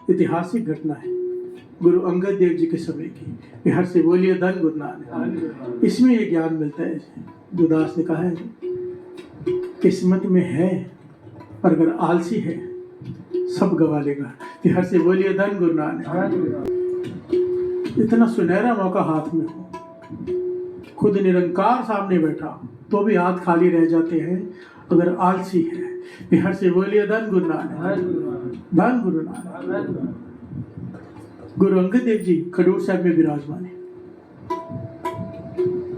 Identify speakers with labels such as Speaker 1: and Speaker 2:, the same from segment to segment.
Speaker 1: ऐतिहासिक घटना है गुरु अंगद देव जी के समय की। बिहार से बोलिए धन गुरु नानक। इसमें ये ज्ञान मिलता है जो दास ने कहा है, किस्मत में है पर अगर आलसी है सब गवा लेगा। बिहार से बोलिए धन गुरु नानक। इतना सुनहरा मौका हाथ में हो, खुद निरंकार सामने बैठा तो भी हाथ खाली रह जाते हैं अगर आलसी है। बिहार से बोलिए धन गुरु नानक, धन गुरु नानक। गुरु अंगद देव जी खडूर साहब में विराजमान है।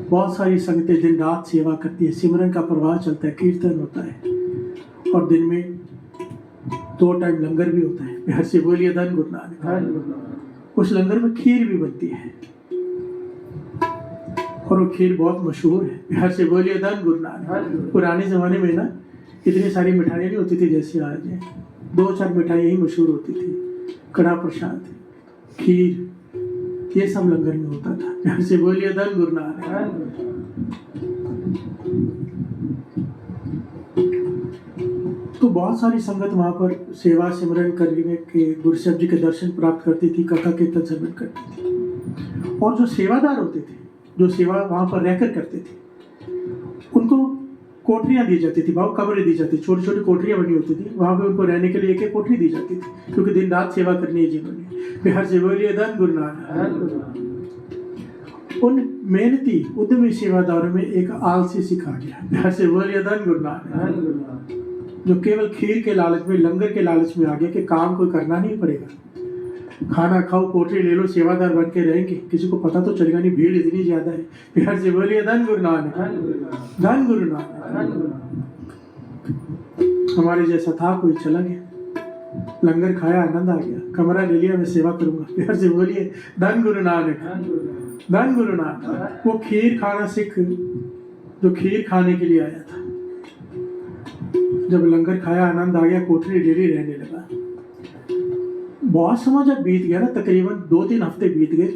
Speaker 1: बहुत सारी संगतें दिन रात सेवा करती है, सिमरन का प्रवाह चलता है, कीर्तन होता है और दिन में 2 टाइम लंगर भी होता है। बिहार से बोलिए धन गुरु नानक। उस लंगर में खीर भी बनती है और वो खीर बहुत मशहूर है। बिहार से बोलिए धन गुरु नानक। पुराने जमाने में ना इतनी सारी मिठाइयाँ नहीं होती थी जैसे आज है, 2-4 मिठाइयाँ ही मशहूर होती थी, कड़ा प्रसाद, खीर, ये सब लंगर में होता था। बिहार से बोलिए धन गुरु नानक। तो बहुत सारी संगत वहाँ पर सेवा सिमरन करने के गुरु साहब जी के दर्शन प्राप्त करती थी, कथा कीर्तन श्रवण करती थी। और जो सेवादार होते थे, जो सेवा वहाँ पर रहकर करते थे, उनको कोठरियाँ दी जाती थी, वहाँ कमरे दी जाती, छोटी छोटी कोठरियाँ बनी होती थी, वहाँ पे उनको रहने के लिए एक कोठरी दी जाती थी, क्योंकि दिन रात सेवा करनी है जिन्होंने। बिहार से बोलिए धन गुरु नानक। उन मेहनती उद्यमी सेवादारों में एक आलसी सिखा गया। बिहार से बोलिए धन गुरु नानक। जो केवल खीर के लालच में, लंगर के लालच में आ गया कि काम कोई करना नहीं पड़ेगा, खाना खाओ, कोठरी ले लो, सेवादार बन के रहेंगे, किसी को पता तो चलेगा नहीं, भीड़ इतनी ज्यादा है। बिहार से बोलिए धन गुरु नानक, धन गुरु नानक। हमारे जैसा था, कोई चला गया, लंगर खाया, आनंद आ गया, कमरा ले लिया, मैं सेवा करूंगा। बिहार से बोलिए धन गुरु नानक, धन गुरु नानक। वो खीर खाना सिख जो खीर खाने के लिए आया था, जब लंगर खाया, आनंद आ गया, कोठरी डेली रहने लगा। बहुत समय जब बीत गया ना, तकरीबन 2-3 हफ्ते बीत गए,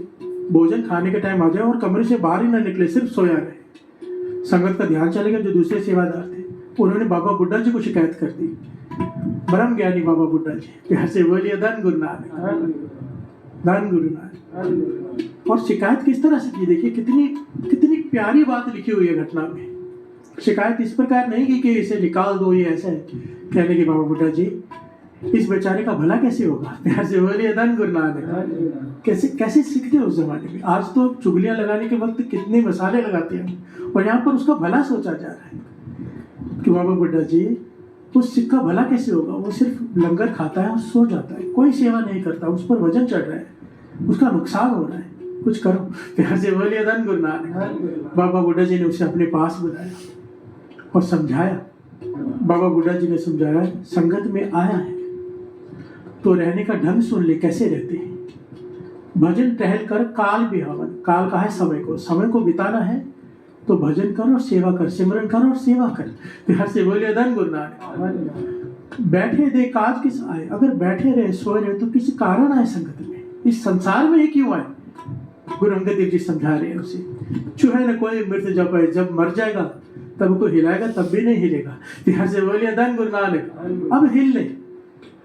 Speaker 1: भोजन खाने के टाइम आ गया और कमरे से बाहर ही ना निकले, सिर्फ सोया रहे। संगत का ध्यान चले गया, जो दूसरे सेवादार थे उन्होंने बाबा बुड्ढा जी को शिकायत कर दी। ब्रह्म ज्ञानी बाबा बुड्ढा जी। बिहार से बोलिए धन गुरु नानक, धन गुरु नानक। और शिकायत किस तरह से की, देखिए कितनी प्यारी बात लिखी हुई है घटना में। शिकायत इस प्रकार नहीं की कि इसे निकाल दो, ये ऐसा है। कहने के बाबा बुड्ढा जी, इस बेचारे का भला कैसे होगा। प्यार से बोलिए धन गुरु नानक। कैसे सीखते उस जमाने में। आज तो चुगलियां लगाने के वक्त कितने मसाले लगाते हैं, और यहाँ पर उसका भला सोचा जा रहा है कि बाबा बुड्ढा जी, उस सिख का भला कैसे होगा। वो सिर्फ लंगर खाता है और सो जाता है, कोई सेवा नहीं करता, उस पर वजन चढ़ रहा है, उसका नुकसान हो रहा है, कुछ करो। प्यार से बोलिए धन गुरु नानक। बाबा बुड्ढा जी ने उसे अपने पास बुलाया और समझाया। बाबा बुड्ढा जी ने समझाया, संगत में आया है तो रहने का ढंग सुन ले, कैसे रहते हैं। भजन टहल कर काल बिहावन, काल का है समय को बिताना है तो भजन कर और सेवा कर, सिमरन कर और सेवा कर। प्यार से बोलिए धन गुरु नानक। बैठे दे काज किस आए, अगर बैठे रहे सोए रहे तो किसी कारण आए संगत में, इस संसार में ही क्यों आए। गुरु अंगद देव जी समझा रहे हैं उसे। चूहे न कोई मृत जब है, जब मर जाएगा तब को हिलाएगा, तब भी नहीं हिलेगा। प्यार से बोलिए धन गुरु नानक। अब हिल ले,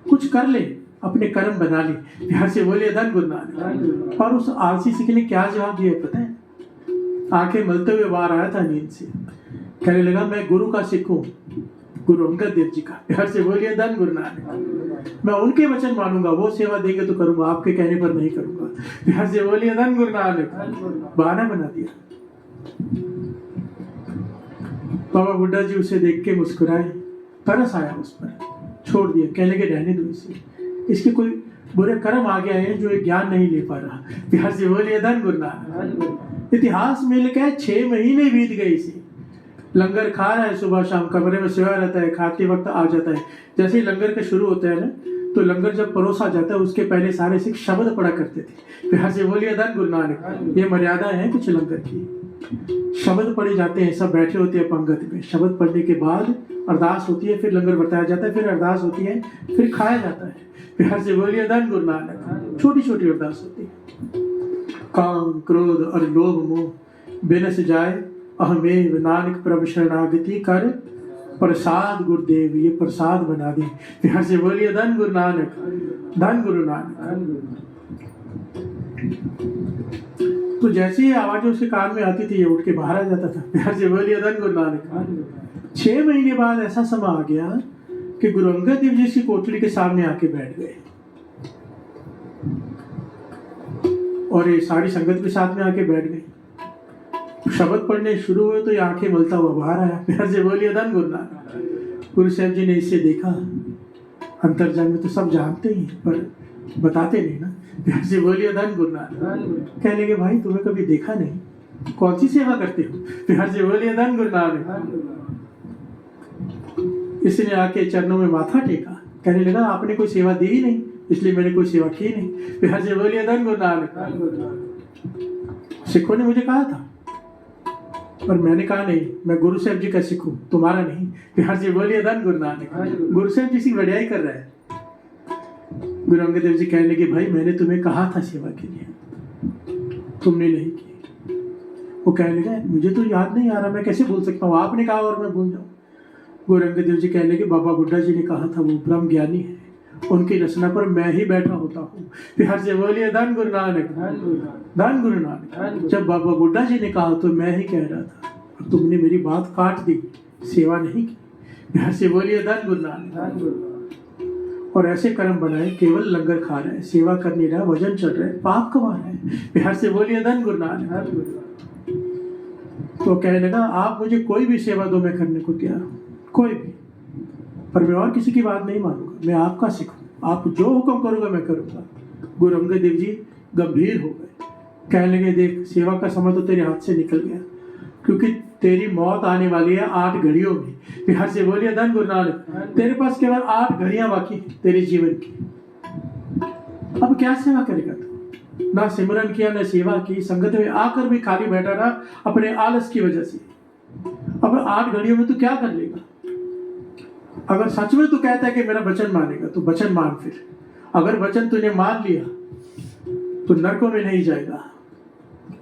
Speaker 1: कुछ कर ले, अपने कर्म बना ले। प्यार से बोलिए धन गुरु नानक। पर उस आलसी सिख ने क्या जवाब दिया पता है। आंखें मलते हुए बाहर आया था नींद से, कहने लगा, मैं गुरु का सिख हूँ, गुरु अंगद देव जी का। प्यार से बोलिए धन गुरु नानक। मैं उनके वचन मानूंगा, वो सेवा देंगे तो करूंगा, आपके कहने पर नहीं करूंगा। प्यार से बोलिए धन गुरु नानक। बहाना बना दिया। बाबा बुड्ढा जी उसे देख के मुस्कुराए, तरस आया उस पर, छोड़ दिया, कहने के रहने दो इसे, इसके कोई बुरे कर्म आ गए हैं जो ये ज्ञान नहीं ले पा रहा। प्यार से बोलिए धन गुरु नानक। इतिहास में लिखा है 6 महीने बीत गए इसे, लंगर खा रहा है, सुबह शाम कमरे में सोया रहता है, खाते वक्त आ जाता है। जैसे ही लंगर का शुरू होता है ना, तो लंगर जब परोसा जाता है उसके पहले सारे सिख शब्द पढ़ा करते थे। प्यार से बोलिए धन गुरु नानक। ये मर्यादा है कुछ लंगर की, शब्द पढ़े जाते हैं, सब बैठे होते हैं पंगत में, शब्द पढ़ने के बाद अरदास होती है, फिर लंगर बताया जाता है, फिर अरदास होती है, फिर खाया जाता है। प्यार से बोलिए धन गुरु नानक। छोटी छोटी अरदास होती है। काम क्रोध और लोभ मोह बिनस जाए, अहमेव नानक प्रभु शरणागति कर, प्रसाद गुरुदेव, ये प्रसाद बना दे। प्यार से बोलिए धन गुरु नानक, धन गुरु नानक। तो जैसे ही आवाज उसके कान में आती थी ये उठ के बाहर आ जाता था। प्यार से बोलिए धन गुरु नानक। 6 महीने बाद ऐसा समय आ गया कि गुरु अंगद देव जी की कोठरी के सामने आके बैठ गए और ये सारी संगत के साथ में आके बैठ गए। शब्द पढ़ने शुरू हुए तो ये आंखें मलता हुआ बाहर आया। प्यार से बोलिए धन गुरु नानक। गुरु साहब जी ने इसे देखा। अंतर्जाम में तो सब जानते ही पर बताते नहीं ना। प्यार से बोलिए धन गुरु नानक। कहने लगे भाई तुम्हें कभी देखा नहीं, कौन सी सेवा करते हो? प्यार से बोलिए धन गुरु नानक। इसने आके चरणों में माथा टेका, कहने लगा आपने कोई सेवा दी ही नहीं इसलिए मैंने कोई सेवा की नहीं। प्यार से बोलिए धन गुरु नानक। सिखों ने मुझे कहा था पर मैंने कहा नहीं, मैं गुरु साहब जी का सिख हूं, तुम्हारा नहीं। प्यार से बोलिए धन गुरु नानक। गुरु साहब जी की बढ़िया कर रहा है। गुरु अंगद देव जी कहने लगे भाई मैंने तुम्हें कहा था सेवा के लिए, तुमने नहीं की। वो कहने लगा मुझे तो याद नहीं आ रहा, मैं कैसे भूल सकता हूँ, आपने कहा और मैं भूल जाऊँ। गुरु अंगद देव जी कहने लगे बाबा बुड्ढा जी ने कहा था वो ब्रह्म ज्ञानी है, उनकी रचना पर मैं ही बैठा होता हूँ। प्यार से बोलिए धन गुरु नानक, धन गुरु नानक। जब बाबा बुड्ढा जी ने कहा तो मैं ही कह रहा था और तुमने मेरी बात काट दी, सेवा नहीं की। प्यार से बोलिए धन गुरु नानक। और ऐसे कर्म बनाए, केवल लंगर खा रहे हैं, सेवा कर नहीं रहा, वजन चढ़ रहे, पाप कमा रहे हैं। प्यार से बोलिए धन गुरु नानक। तो कहने लगा आप मुझे कोई भी सेवा दो मैं करने को तैयार हूँ, कोई भी, पर मैं और किसी की बात नहीं मानूंगा, मैं आपका सिख हूं, आप जो हुक्म करोगे मैं करूंगा। गुरु अंगद देव जी गंभीर हो गए, कहने लगे देख सेवा का समय तो तेरे हाथ से निकल गया, क्योंकि तेरी मौत आने वाली है 8 घड़ियों में। प्यार से बोलिए धन गुरु नानक। तेरे पास केवल 8 घड़ियां बाकी है तेरे जीवन की, अब क्या सेवा करेगा तू? ना सिमरन किया ना सेवा की, संगत में आकर भी खाली बैठा रहा अपने आलस की वजह से। अब 8 घड़ियों में तू क्या कर लेगा? अगर सच में तू कहता है कि मेरा वचन मानेगा तो वचन मान। फिर अगर वचन तूने मान लिया तो नरकों में नहीं जाएगा,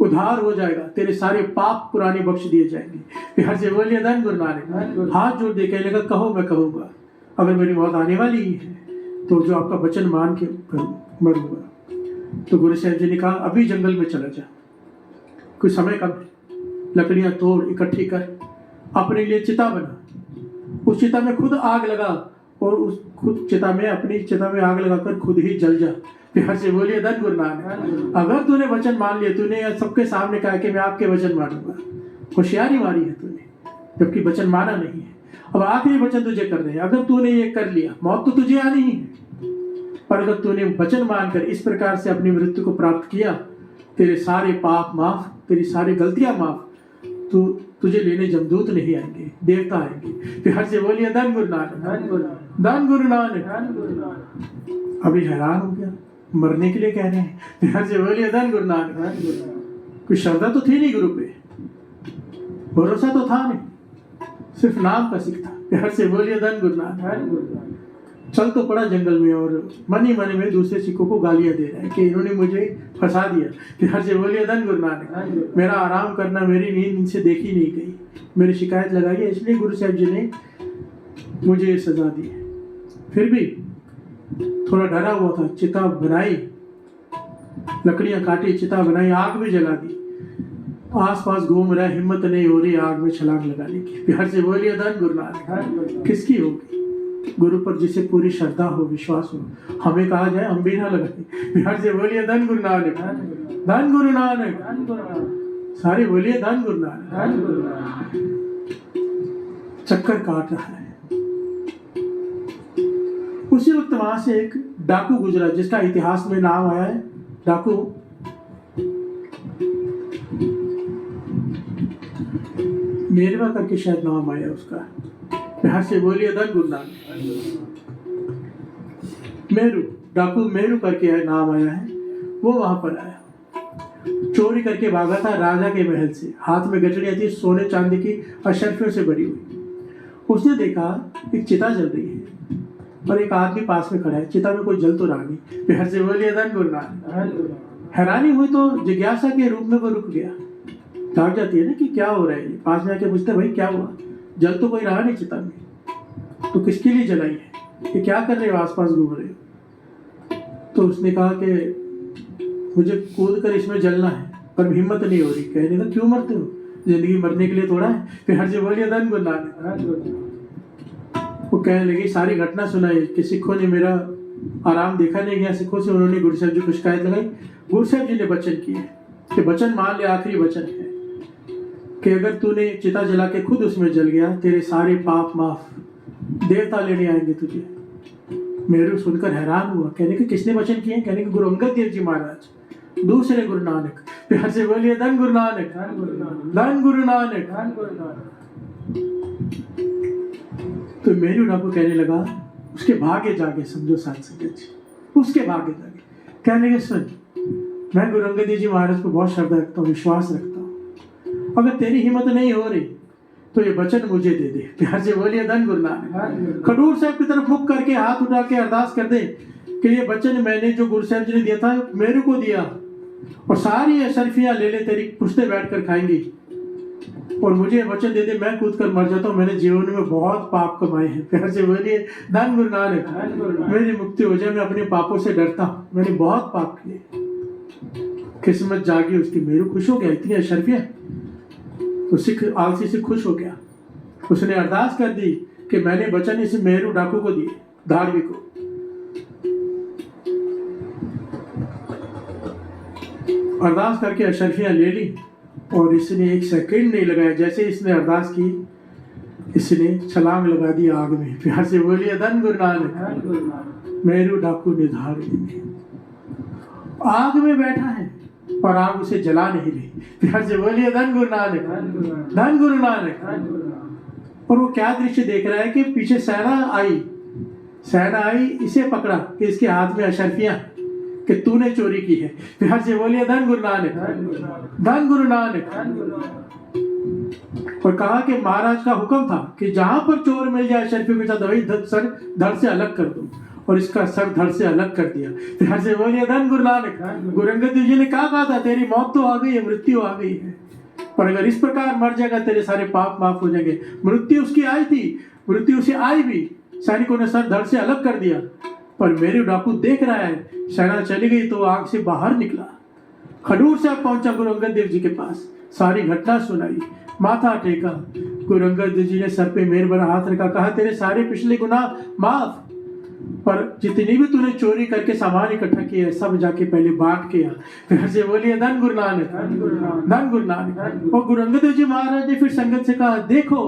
Speaker 1: उद्धार हो जाएगा, तेरे सारे पाप पुराने बख्श दिए जाएंगे। प्यार से बोलिए धन गुरु नानक। हाथ जोड़ दे कहने लगा कहो मैं कहूँगा, अगर मेरी मौत आने वाली ही है तो जो आपका वचन मान के मरूंगा। तो गुरु साहब जी ने कहा अभी जंगल में चला जा, कुछ समय कम, लकड़ियां तोड़ इकट्ठी कर, अपने लिए चिता बना, उस चिता में खुद आग लगा और उस खुद चिता में अपनी चिता में आग लगाकर खुद ही जल जा। प्यार से बोलिए धन गुरु नानक। अगर तूने वचन मान लिया, तूने सबके सामने कहा कि मैं आपके वचन मानूंगा, होशियारी मारी है तूने, जबकि वचन माना नहीं है। अब आखिरी वचन तुझे कर रहे हैं, अगर तूने ये कर लिया मौत तो तुझे आनी ही है, पर अगर तूने वचन मानकर इस प्रकार से अपनी मृत्यु को प्राप्त किया, तेरे सारे पाप माफ, तेरी सारी गलतियां माफ, तो तुझे लेने जमदूत नहीं आएंगे, देवता आएंगे। प्यार से बोलिए धन गुरु नानक, धन गुरु नानक। अभी हैरान हो गया, मरने के लिए कह रहे हैं। प्यार से बोलिए धन गुरु नानक। कोई श्रद्धा तो थी नहीं गुरु पे, भरोसा तो था नहीं, सिर्फ नाम का सिख था। प्यार से बोलिए धन गुरु नानक। चल तो पड़ा जंगल में और मन ही मन में दूसरे सिखों को गालियां दे रहा है कि इन्होंने मुझे फंसा दिया। प्यार से बोलिए धन गुरु नानक। मेरा आराम करना, मेरी नींद इनसे देखी नहीं गई, मेरी शिकायत लगाई है, इसलिए गुरु साहब जी ने मुझे सजा दी है। फिर भी थोड़ा डरा हुआ था, चिता बनाई, लकड़ियां काटी, चिता बनाई, आग भी जला दी, आसपास घूम रहा, हिम्मत नहीं हो रही आग में छलांग लगाने की। प्यार से बोलिए धन गुरु नानक। किसकी होगी? गुरु पर जिसे पूरी श्रद्धा हो, विश्वास हो। हमें कहा जाए हम भी ना लगाए। प्यार से बोलिए धन गुरु नानक, धन गुरु नानक। सारे बोलिए धन गुरु नानक। चक्कर काट रहा है। उसी वक्त वहां से एक डाकू गुजरा, जिसका इतिहास में नाम आया है डाकू मेरवा करके, शायद नाम आया उसका। प्यार से बोलिए धन गुरु नानक। मेरू, डाकू मेरू करके नाम आया है। वो वहां पर आया, चोरी करके भागा था राजा के महल से, हाथ में गठड़ियां थी सोने चांदी की अशर्फियों से बड़ी हुई। उसने देखा एक चिता जल रही है और एक आदमी पास में खड़ा है, चिता में कोई जल तो रहा नहीं। प्यार से बोलिए धन गुरु नानक। हैरानी हुई तो जिज्ञासा के रूप में वो रुक गया। डाक जाती है ना कि क्या हो रहा है, पास में आके पूछते भाई क्या हुआ, जल तो कोई रहा नहीं चिता में। तो किसके लिए जलाई है, ये क्या कर रहे हो, आसपास घूम रहे हो। तो उसने कहा कि मुझे कूद कर इसमें जलना है, पर हिम्मत नहीं हो रही। कहने लगा क्यों मरते हो, जिंदगी मरने के लिए थोड़ा है। फिर हर से बोलिए धन गुरु नानक। वो कहने लगी सारी घटना सुनाई कि सिखों ने मेरा आराम देखा नहीं गया सिखों से, उन्होंने गुरु साहब जी को शिकायत लगाई। गुरु साहब जी ने वचन किए कि वचन मान ले, आखिरी वचन है कि अगर तूने चिता जला के खुद उसमें जल गया, तेरे सारे पाप माफ, देवता लेने आएंगे तुझे। मेरू सुनकर हैरान हुआ। कहने के किसने वचन किए, कहने के गुरु अंगद देव जी महाराज, दूसरे गुरु नानक। प्यार से बोलिए धन गुरु नानक, धन गुरु नानक। तो मेरू डाकू कहने लगा उसके भाग्य जागे, समझो साथ संगत जी, उसके भाग्य जागे। कहने के सुन, मैं गुरु अंगद देव जी महाराज को बहुत श्रद्धा रखता हूँ, विश्वास रखता हूँ, अगर तेरी हिम्मत नहीं हो रही तो ये वचन मुझे दे दे। प्यार से बोलिए धन गुरु नानक। खडूर साहब की तरफ मुख करके हाथ उठा के अरदास कर दे कि ये वचन मैंने जो गुरु साहब जी ने दिया था मेरू को दिया, और सारी अशरफियां ले ले, तेरी पुश्ते बैठ कर खाएंगी, और मुझे वचन दे दे, मैं कूद कर मर जाता हूँ, मैंने जीवन में बहुत पाप कमाए हैं। प्यार से बोलिए धन गुरु नानक। मेरी मुक्ति हो जाए, मैं अपने पापों से डरता हूँ, मैंने बहुत पाप किए। किस्मत जागी उसकी, मेरू खुश हो गया, इतनी अशरफियां। तो सिख आलसी से खुश हो गया, उसने अरदास कर दी कि मैंने वचन इस मेरू डाकू को दिए, धारवी को। अरदास करके अशरफियां ले ली, और इसने एक सेकंड नहीं लगाया, जैसे इसने अरदास की इसने छलांग लगा दी आग में। प्यार से बोलिए धन गुरु नानक। मेरू डाकू ने धार ली, आग में बैठा है और आग उसे जला नहीं रही। प्यार से बोलिए धन गुरु नानक, धन गुरु नानक। और वो क्या दृश्य देख रहा है कि पीछे सेना आई, इसे पकड़ा कि इसके हाथ में अशरफियां कि तूने चोरी की है। प्यार से बोलिए धन गुरु नानक, धन गुरु नानक। और कहा कि महाराज का हुक्म था कि जहां पर चोर मिल जाए अशरफियों के साथ वही सर धड़ से अलग कर दो, और इसका सर धड़ से अलग कर दिया। प्यार से बोलिए धन गुरु नानक। गुरु अंगद देव जी ने कहा था तेरी मौत तो आ गई है, मृत्यु आ गई है, पर अगर इस प्रकार मर जाएगा तेरे सारे पाप माफ हो जाएंगे। मृत्यु उसकी आई थी, मृत्यु उसे आई भी, सैनिकों ने सर धड़ से अलग कर दिया, पर मेरू डाकू देख रहा है, सेना चली गई तो आग से बाहर निकला। खडूर साहब पहुंचा गुरु अंगद देव जी के पास, सारी घटना सुनाई, माथा टेका। गुरु अंगद देव जी ने सर पे मेहर भरा हाथ रखा, कहा तेरे सारे पिछले गुनाह माफ, पर जितनी भी तूने चोरी करके सामान इकट्ठा किया सब जाके पहले बांट के आ। फिर से बोलिए धन गुरु नानक, धन गुरु नानक। और गुरु अंगद देव जी महाराज ने फिर संगत से कहा देखो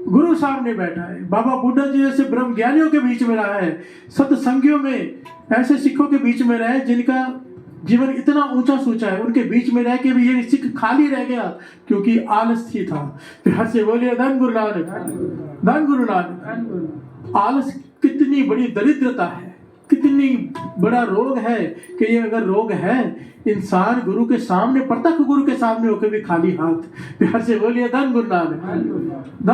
Speaker 1: गुरु सामने बैठा है, बाबा बुड्ढा जी जैसे ब्रह्म ज्ञानियों के बीच में रहा है, सत्संगियों में ऐसे सिखों के बीच में रहे जिनका जीवन इतना ऊंचा सोचा है, उनके बीच में रह के भी ये सिख खाली रह गया क्योंकि आलस ही था। फिर से बोलिए धन गुरु नानक, धन गुरु नानक। आलस कितनी बड़ी दरिद्रता है, कितनी बड़ा रोग है कि ये अगर रोग है इंसान गुरु के सामने, प्रत्यक्ष गुरु के सामने होकर भी खाली हाथ। प्यार से बोलिए धन गुरु नानक, धन